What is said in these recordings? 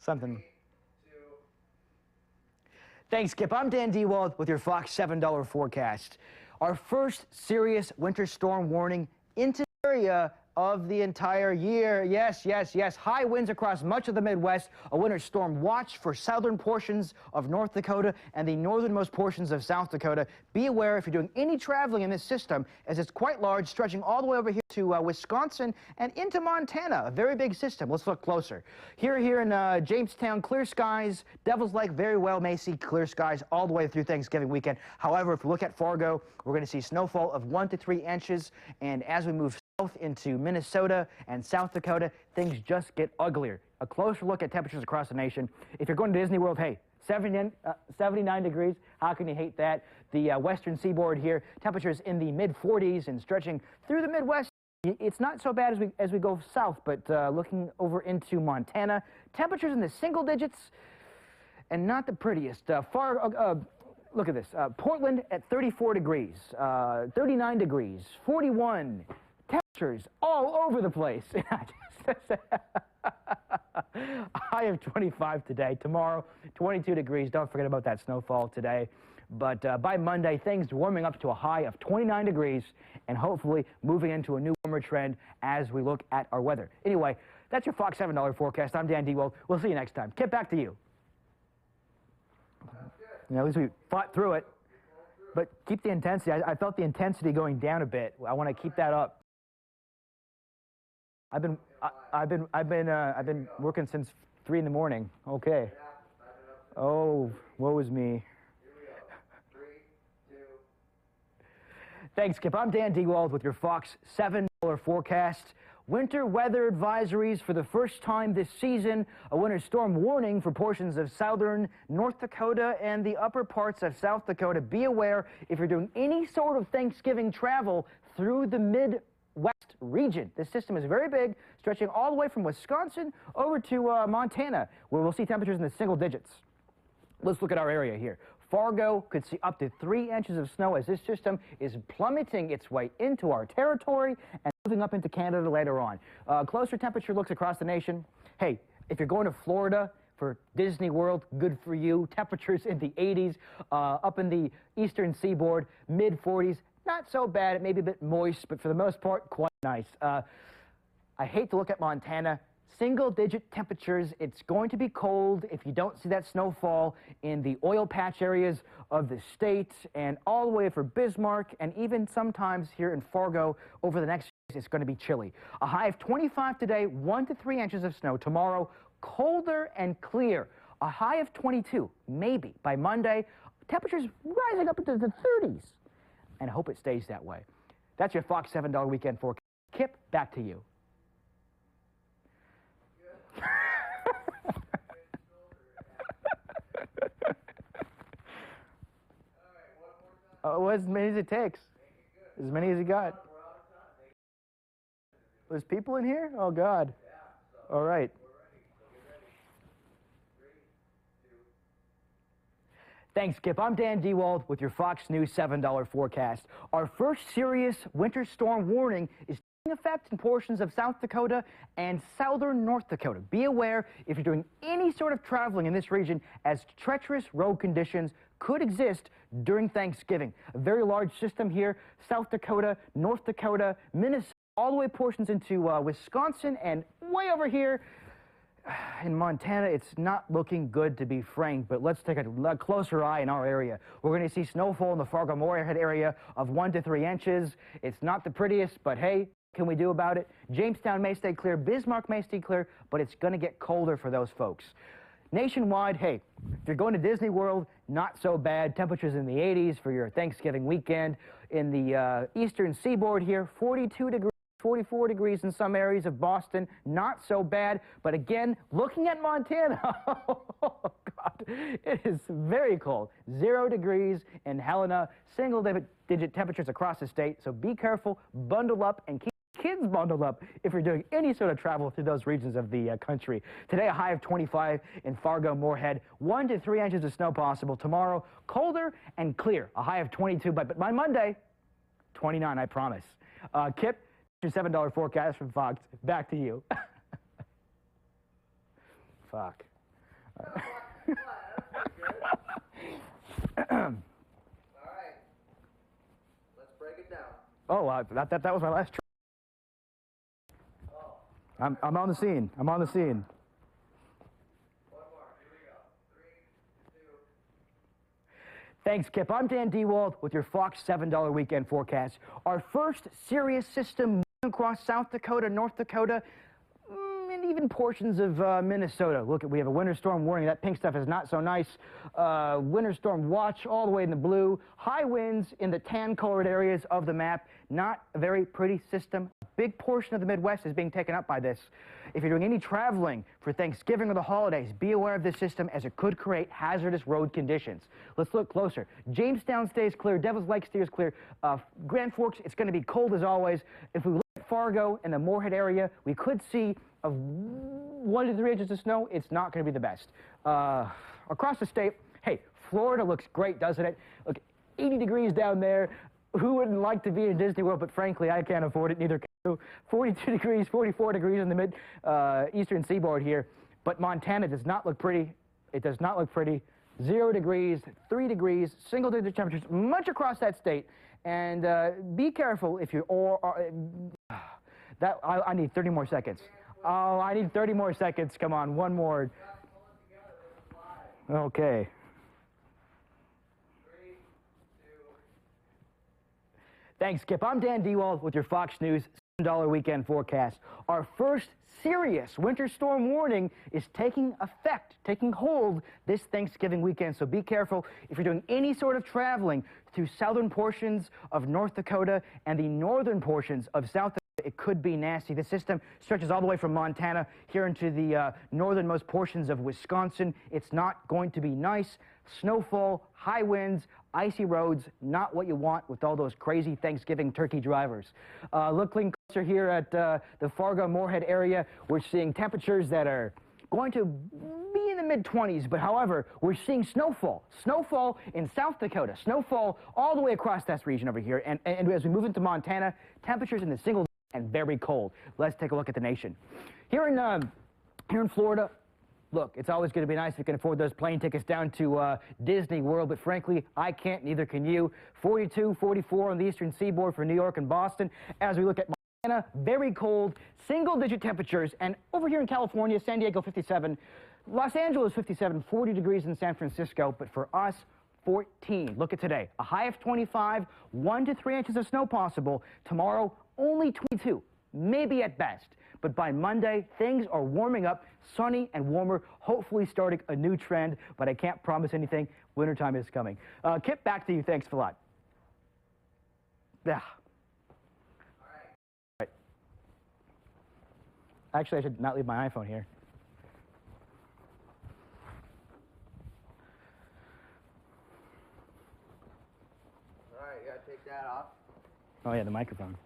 Something. Thanks, Skip. I'm Dan Dewald with your Fox $7 forecast. Our first serious winter storm warning into the area of the entire year. Yes, yes, yes. High winds across much of the Midwest. A winter storm watch for southern portions of North Dakota and the northernmost portions of South Dakota. Be aware if you're doing any traveling in this system, as it's quite large, stretching all the way over here to Wisconsin and into Montana. A very big system. Let's look closer. Here in Jamestown, clear skies. Devil's Lake very well may see clear skies all the way through Thanksgiving weekend. However, if we look at Fargo, we're going to see snowfall of 1 to 3 inches. And as we move south into Minnesota and South Dakota, things just get uglier. A closer look at temperatures across the nation. If you're going to Disney World, hey, 79 degrees, how can you hate that? The western seaboard here, temperatures in the mid-40s and stretching through the Midwest. It's not so bad as we go south, but looking over into Montana, temperatures in the single digits and not the prettiest. Look at this. Portland at 34 degrees, 39 degrees, 41. Temperatures all over the place. High of 25 today. Tomorrow, 22 degrees. Don't forget about that snowfall today. But by Monday, things warming up to a high of 29 degrees and hopefully moving into a new warmer trend as we look at our weather. Anyway, that's your Fox $7 forecast. I'm Dan Dewald. We'll see you next time. Get back to you. At least we fought through it. But keep the intensity. I felt the intensity going down a bit. I want to keep that up. I've been working since 3 in the morning. Okay. Oh, woe is me. Thanks, Skip. I'm Dan Dewald with your Fox $7 forecast. Winter weather advisories for the first time this season. A winter storm warning for portions of southern North Dakota and the upper parts of South Dakota. Be aware if you're doing any sort of Thanksgiving travel through the Midwest region. This system is very big, stretching all the way from Wisconsin over to Montana, where we'll see temperatures in the single digits. Let's look at our area here. Fargo could see up to 3 inches of snow as this system is plummeting its way into our territory and moving up into Canada later on. Closer temperature looks across the nation. Hey, if you're going to Florida for Disney World, good for you. Temperatures in the 80s. Up in the eastern seaboard, mid-40s. Not so bad. It may be a bit moist, but for the most part, quite nice. I hate to look at Montana. Single-digit temperatures. It's going to be cold if you don't see that snowfall in the oil patch areas of the state, and all the way for Bismarck, and even sometimes here in Fargo over the next days, it's going to be chilly. A high of 25 today, 1 to 3 inches of snow. Tomorrow, colder and clear. A high of 22, maybe. By Monday, temperatures rising up into the 30s. And I hope it stays that way. That's your Fox $7 weekend forecast. Kip, back to you. Well, as many as it takes. As many as you got. There's people in here? Oh, God. All right. Thanks, Skip. I'm Dan Dewald with your Fox News $7 forecast. Our first serious winter storm warning is taking effect in portions of South Dakota and southern North Dakota. Be aware if you're doing any sort of traveling in this region, as treacherous road conditions could exist during Thanksgiving. A very large system here, South Dakota, North Dakota, Minnesota, all the way portions into Wisconsin, and way over here in Montana, it's not looking good, to be frank, but let's take a closer eye in our area. We're going to see snowfall in the Fargo-Moorhead area of 1 to 3 inches. It's not the prettiest, but hey, what can we do about it? Jamestown may stay clear, Bismarck may stay clear, but it's going to get colder for those folks. Nationwide, hey, if you're going to Disney World, not so bad. Temperatures in the 80s for your Thanksgiving weekend. In the eastern seaboard here, 42 degrees. 44 degrees in some areas of Boston, not so bad. But again, looking at Montana, oh, God, it is very cold. 0 degrees in Helena, single-digit temperatures across the state. So be careful, bundle up, and keep kids bundled up if you're doing any sort of travel through those regions of the country. Today, a high of 25 in Fargo-Moorhead, 1 to 3 inches of snow possible. Tomorrow, colder and clear, a high of 22. But by Monday, 29, I promise. Kip, your $7 forecast from Fox. Back to you. Fuck. Oh, that was my last try. I'm on the scene. I'm on the scene. One more. Here we go. 3, 2. Thanks, Kip. I'm Dan Dewald with your Fox $7 weekend forecast. Our first serious system across South Dakota, North Dakota, and even portions of Minnesota. Look, we have a winter storm warning. That pink stuff is not so nice. Winter storm watch all the way in the blue. High winds in the tan-colored areas of the map. Not a very pretty system. A big portion of the Midwest is being taken up by this. If you're doing any traveling for Thanksgiving or the holidays, be aware of this system as it could create hazardous road conditions. Let's look closer. Jamestown stays clear. Devil's Lake stays clear. Grand Forks, it's going to be cold as always. If we look at Fargo and the Moorhead area, we could see of 1 to 3 inches of snow. It's not going to be the best. Across the state, hey, Florida looks great, doesn't it? Look, 80 degrees down there. Who wouldn't like to be in Disney World? But frankly, I can't afford it. Neither can you. 42 degrees, 44 degrees in the mid-eastern seaboard here. But Montana does not look pretty. It does not look pretty. 0 degrees, 3 degrees, single-digit temperatures, much across that state. And be careful if you I need 30 more seconds. Oh, I need 30 more seconds. Come on, one more. Okay. 3, 2. Thanks, Skip. I'm Dan Dewald with your Fox News $7 weekend forecast. Our first serious winter storm warning is taking effect, taking hold this Thanksgiving weekend. So be careful if you're doing any sort of traveling through southern portions of North Dakota and the northern portions of South Dakota. It could be nasty. The system stretches all the way from Montana here into the northernmost portions of Wisconsin. It's not going to be nice. Snowfall, high winds, icy roads, not what you want with all those crazy Thanksgiving turkey drivers. Looking closer here at the Fargo-Moorhead area, we're seeing temperatures that are going to be in the mid-20s, but however, we're seeing snowfall. Snowfall in South Dakota, snowfall all the way across this region over here. And as we move into Montana, temperatures in the single and very cold. Let's take a look at the nation. Here in Florida, look, it's always going to be nice if you can afford those plane tickets down to Disney World, but frankly, I can't, neither can you. 42, 44 on the eastern seaboard for New York and Boston. As we look at Montana, very cold, single-digit temperatures, and over here in California, San Diego 57, Los Angeles 57, 40 degrees in San Francisco, but for us, 14. Look at today, a high of 25, 1 to 3 inches of snow possible. Tomorrow, only 22, maybe at best. But by Monday, things are warming up, sunny and warmer, hopefully starting a new trend, but I can't promise anything. Wintertime is coming. Kip, back to you. Thanks a lot. Yeah. All right. Actually, I should not leave my iPhone here. All right, you got to take that off. Oh, yeah, the microphone.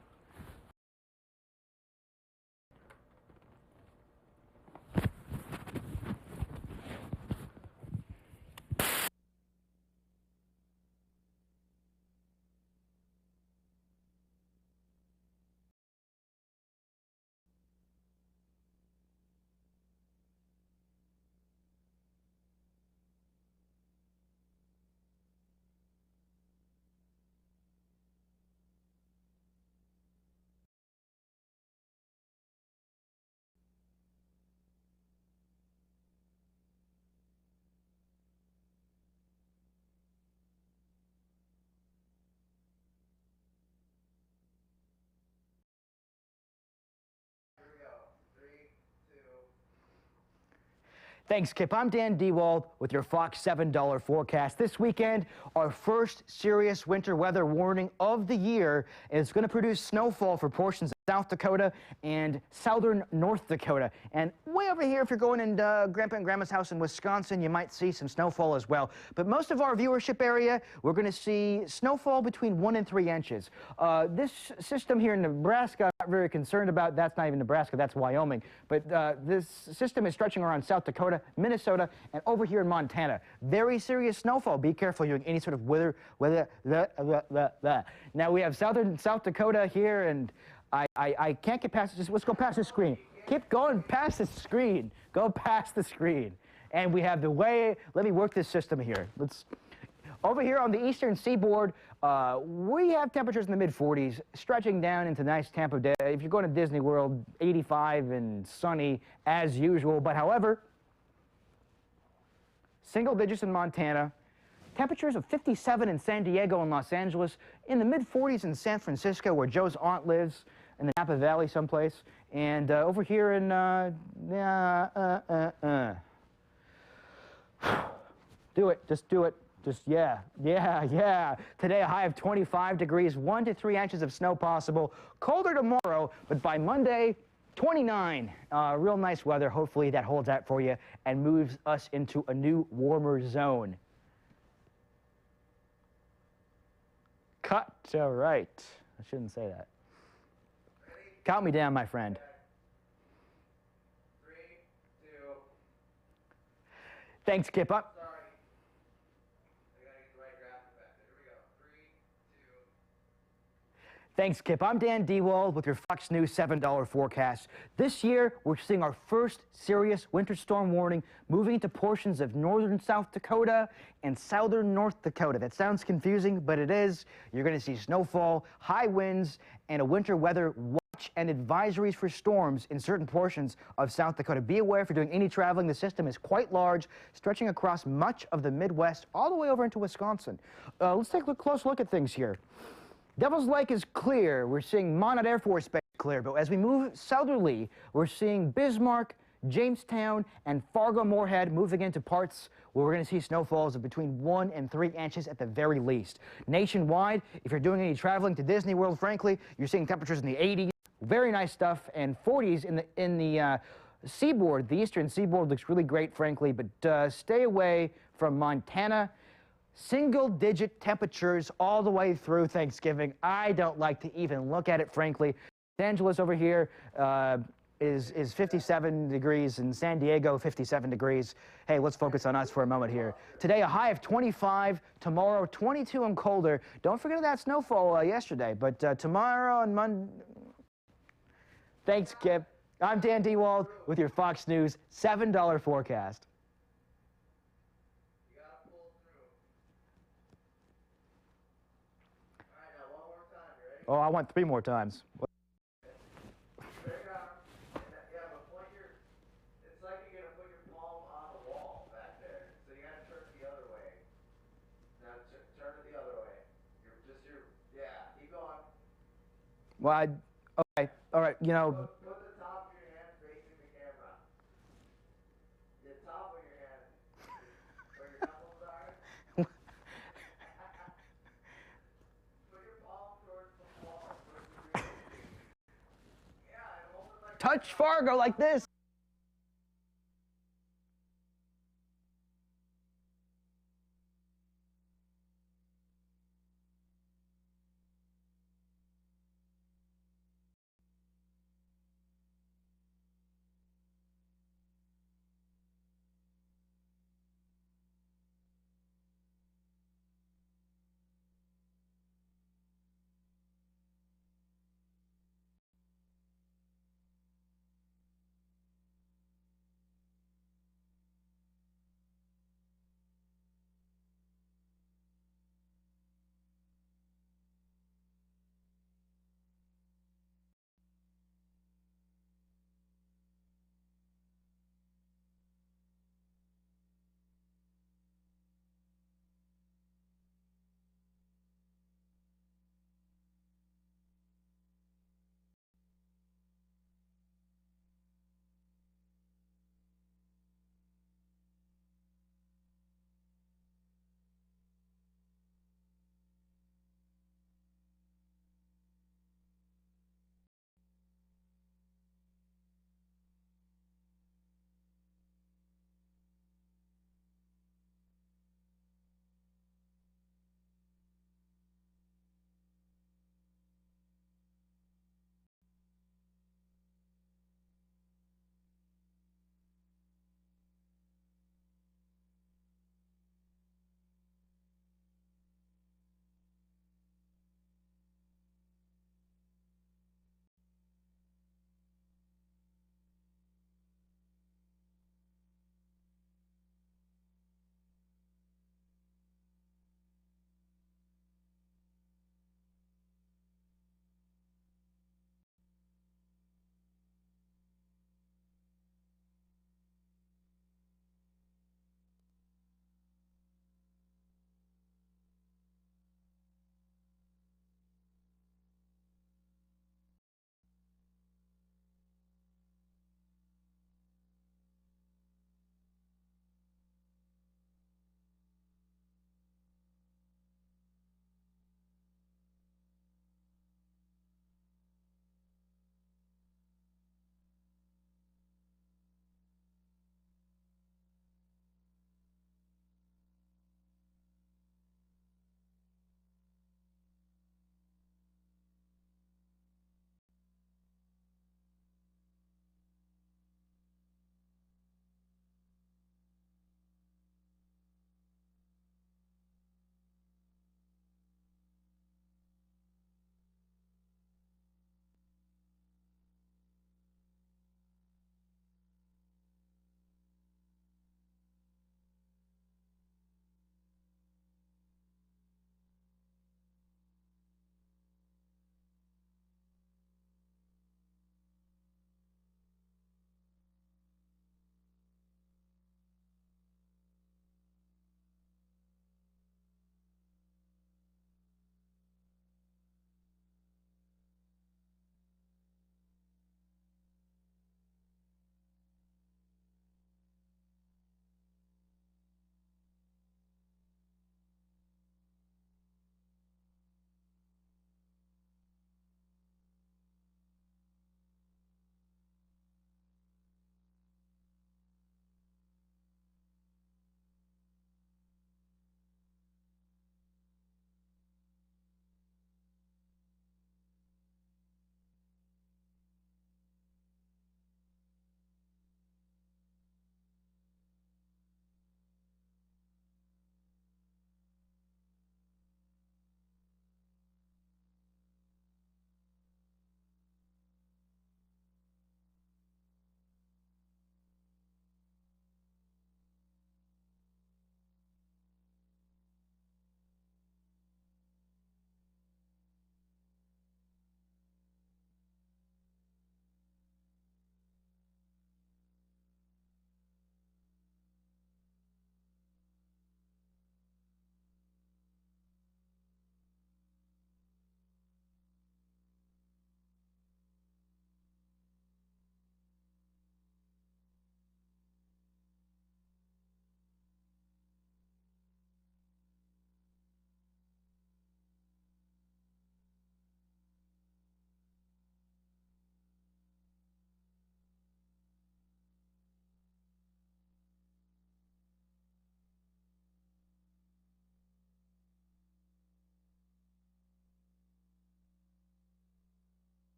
Thanks, Kip. I'm Dan Dewald with your Fox $7 forecast. This weekend, our first serious winter weather warning of the year is going to produce snowfall for portions of South Dakota and southern North Dakota. And way over here, if you're going in Grandpa and Grandma's house in Wisconsin, you might see some snowfall as well. But most of our viewership area, we're going to see snowfall between 1 and 3 inches. This system here in Nebraska, I'm not very concerned about. That's not even Nebraska, that's Wyoming. But this system is stretching around South Dakota, Minnesota, and over here in Montana. Very serious snowfall. Be careful you're in any sort of weather. Now we have southern South Dakota here, and I can't get past this. Let's go past the screen. Keep going past the screen. Go past the screen. And we have the way, let me work this system here. Over here on the eastern seaboard, we have temperatures in the mid-40s, stretching down into nice Tampa Day. If you're going to Disney World, 85 and sunny as usual. But however, single digits in Montana, temperatures of 57 in San Diego and Los Angeles, in the mid-40s in San Francisco, where Joe's aunt lives, in the Napa Valley someplace, and over here in, do it, just do it. Just, yeah. Today, a high of 25 degrees, 1 to 3 inches of snow possible. Colder tomorrow, but by Monday, 29. Real nice weather. Hopefully that holds out for you and moves us into a new warmer zone. Cut to right. I shouldn't say that. Count me down, my friend. 3, 2. Thanks, Kip. Sorry. I gotta get the right graphic back there. Here we go. 3, 2. Thanks, Kip. I'm Dan Dewald with your Fox News $7 forecast. This year, we're seeing our first serious winter storm warning moving into portions of northern South Dakota and southern North Dakota. That sounds confusing, but it is. You're going to see snowfall, high winds, and a winter weather watch and advisories for storms in certain portions of South Dakota. Be aware if you're doing any traveling, the system is quite large, stretching across much of the Midwest all the way over into Wisconsin. Let's take a close look at things here. Devil's Lake is clear. We're seeing Monad Air Force Base clear, but as we move southerly, we're seeing Bismarck, Jamestown, and Fargo-Moorhead moving into parts where we're going to see snowfalls of between 1 and 3 inches at the very least. Nationwide, if you're doing any traveling to Disney World, frankly, you're seeing temperatures in the 80s. Very nice stuff, and 40s in the seaboard. The eastern seaboard looks really great, frankly, but stay away from Montana. Single-digit temperatures all the way through Thanksgiving. I don't like to even look at it, frankly. Los Angeles over here is 57 degrees, and San Diego 57 degrees. Hey, let's focus on us for a moment here. Today, a high of 25. Tomorrow, 22 and colder. Don't forget that snowfall yesterday, but tomorrow and Monday. Thanks, Kip. I'm Dan Dewald with your Fox News $7 forecast. You gotta pull through. All right, now one more time. You ready? Oh, I want 3 more times. There you go. Yeah, but point your. It's like you're gonna put your palm on the wall back there. So you gotta turn it the other way. Now turn it the other way. Yeah. Keep going. Well, okay, all right, you know. Put the top of your hand facing the camera. The top of your hand. Where your knuckles are. Put your palm towards the wall. Yeah, and hold it like Touch Fargo like this.